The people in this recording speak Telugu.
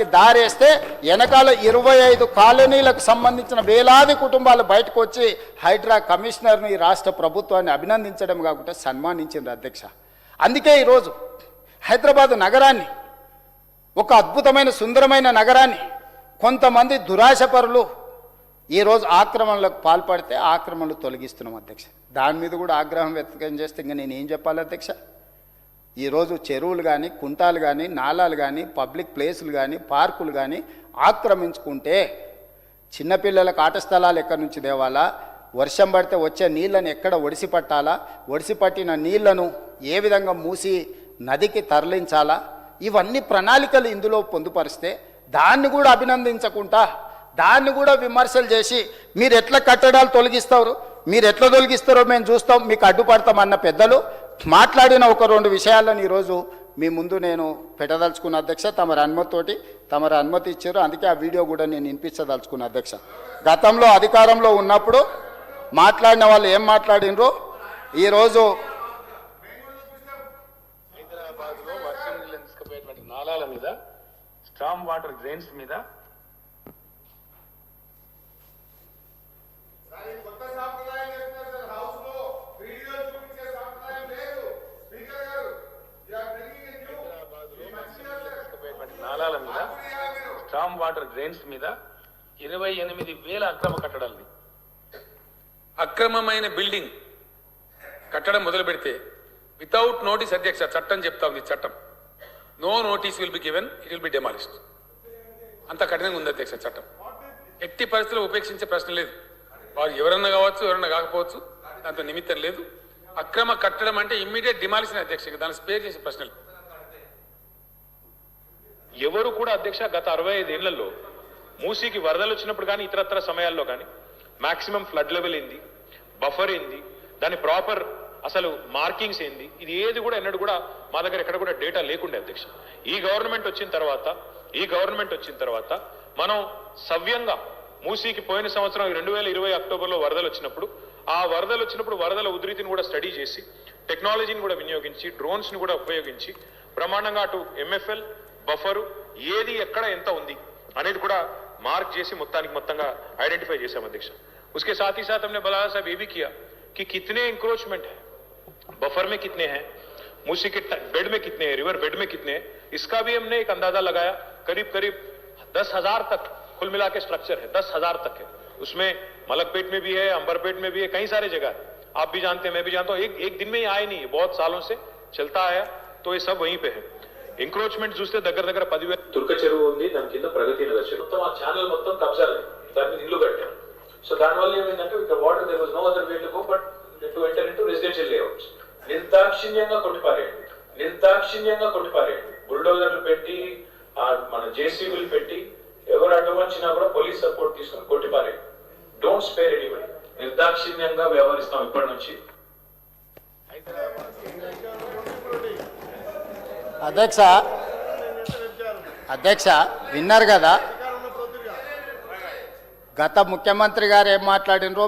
రావడానికి దారేస్తే వెనకాల 25 కాలనీలకు సంబంధించిన వేలాది కుటుంబాలు బయటకు వచ్చి హైడ్రా కమిషనర్ని రాష్ట్ర ప్రభుత్వాన్ని అభినందించడం కాకుండా సన్మానించింది అధ్యక్ష. అందుకే ఈరోజు హైదరాబాదు నగరాన్ని, ఒక అద్భుతమైన సుందరమైన నగరాన్ని కొంతమంది దురాశపరులు ఈరోజు ఆక్రమణలకు పాల్పడితే ఆక్రమణలు తొలగిస్తున్నాం అధ్యక్ష. దాని మీద కూడా ఆగ్రహం వ్యక్తం చేస్తే ఇంకా నేను ఏం చెప్పాలి అధ్యక్ష? ఈరోజు చెరువులు కానీ, కుంటాలు కానీ, నాలాలు కానీ, పబ్లిక్ ప్లేసులు కానీ, పార్కులు కానీ ఆక్రమించుకుంటే చిన్నపిల్లలకు ఆట స్థలాలు ఎక్కడి నుంచి తేవాలా, వర్షం పడితే వచ్చే నీళ్ళను ఎక్కడ ఒడిసి పట్టాలా, ఒడిసి పట్టిన నీళ్లను ఏ విధంగా మూసి నదికి తరలించాలా, ఇవన్నీ ప్రణాళికలు ఇందులో పొందుపరిస్తే దాన్ని కూడా అభినందించకుండా దాన్ని కూడా విమర్శలు చేసి మీరు ఎట్లా కట్టడాలు తొలగిస్తారు, మీరు ఎట్లా తొలగిస్తారో మేము చూస్తాం, మీకు అడ్డుపడతామన్న పెద్దలు మాట్లాడిన ఒక 2 విషయాలను ఈరోజు మీ ముందు నేను పెట్టదలుచుకున్న అధ్యక్ష. తమరి అనుమతి ఇచ్చారు, అందుకే ఆ వీడియో కూడా నేను వినిపించదలుచుకున్న అధ్యక్ష. గతంలో అధికారంలో ఉన్నప్పుడు మాట్లాడిన వాళ్ళు ఏం మాట్లాడినరో ఈరోజు హైదరాబాద్లో వర్షం నీళ్ళు తీసుకుపోయేటువంటి నాలాల మీద, స్టామ్ వాటర్ డ్రైన్స్ మీద నాలాల మీద, స్టామ్ వాటర్ డ్రైన్స్ మీద 28,000 అక్రమ కట్టడాలని, అక్రమమైన బిల్డింగ్ కట్టడం మొదలు పెడితే వితౌట్ నోటీస్ అధ్యక్ష, చట్టం చెప్తా ఉంది, చట్టం no notice will be given, it will be demolished. అంత కఠినంగా ఉంది అధ్యక్ష చట్టం. ఎట్టి పరిస్థితుల్లో ఉపేక్షించే ప్రశ్న లేదు. వారు ఎవరన్నా కావచ్చు, ఎవరన్నా కాకపోవచ్చు, దాంతో నిమిత్తం లేదు. అక్రమ కట్టడం అంటే ఇమ్మీడియట్ డిమాలిషన్ అధ్యక్ష, దాన్ని స్పేర్ చేసే ప్రశ్నలు ఎవరు కూడా అధ్యక్ష. గత 65 ఏళ్లలో మూసీకి వరదలు వచ్చినప్పుడు కానీ ఇతరత్ర సమయాల్లో కానీ మాక్సిమం ఫ్లడ్ లెవెల్ ఏంది, బఫర్ ఏంది, దాని ప్రాపర్ అసలు మార్కింగ్స్ ఏంది, ఇది ఏది కూడా ఎన్నడూ కూడా మా దగ్గర ఎక్కడ కూడా డేటా లేకుండే అధ్యక్ష. ఈ గవర్నమెంట్ వచ్చిన తర్వాత మనం సవ్యంగా మూసీకి పోయిన సంవత్సరం 2020 అక్టోబర్లో వరదలు వచ్చినప్పుడు వరదల ఉధృతిని కూడా స్టడీ చేసి, టెక్నాలజీని కూడా వినియోగించి, డ్రోన్స్ని కూడా ఉపయోగించి బ్రహ్మాండంగా అటు ఎంఎఫ్ఎల్ బఫరు ఏది ఎక్కడ ఎంత ఉంది అనేది కూడా మార్క్ చేసి మొత్తంగా ఐడెంటిఫై చేశాం అధ్యక్ష. उसके साथ ही साथ हमने बलाला साहब ये भी किया कि कितने इंक्रोचमेंट है, बफर में कितने हैं, मूसी के बेड में कितने हैं, रिवर बेड में कितने हैं, इसका भी हमने एक अंदाजा लगाया. करीब 10,000 तक कुल मिला के स्ट्रक्चर है, 10,000 तक है. उसमें मलकपेट में भी है, अंबरपेट में भी है, कई सारे जगह है. आप भी जानते हैं, मैं भी जानता हूं. एक दिन में ही आए नहीं, बहुत सालों से चलता आया, तो ये सब वहीं पे है. ఎంక్రోచ్మెంట్ చూస్తే దగ్గర 10,000. తుర్క చెరువు ఉంది, దాని కింద ప్రగతి నగర్ చెరువు, మొత్తం ఆ ఛానల్ మొత్తం కబ్జాలే, దాన్ని ఇల్లు కట్టాం. సో దానివల్ల ఏమైందంటే ఇక్కడ water there was no other way to go but to enter into residential layouts. నిర్దాక్షిణ్యంగా కొట్టిపారేయండి. బుల్డోజర్లు పెట్టి, మన జేసీబీలు పెట్టి, ఎవరు అడ్డుమచ్చినా కూడా పోలీస్ సపోర్ట్ తీసుకొని కొట్టిపారేయండి. Don't spare anybody. నిర్దాక్షిణ్యంగా వ్యవహరిస్తాం ఇప్పటి నుంచి. అధ్యక్ష విన్నారు కదా, గత ముఖ్యమంత్రి గారు ఏం మాట్లాడినరో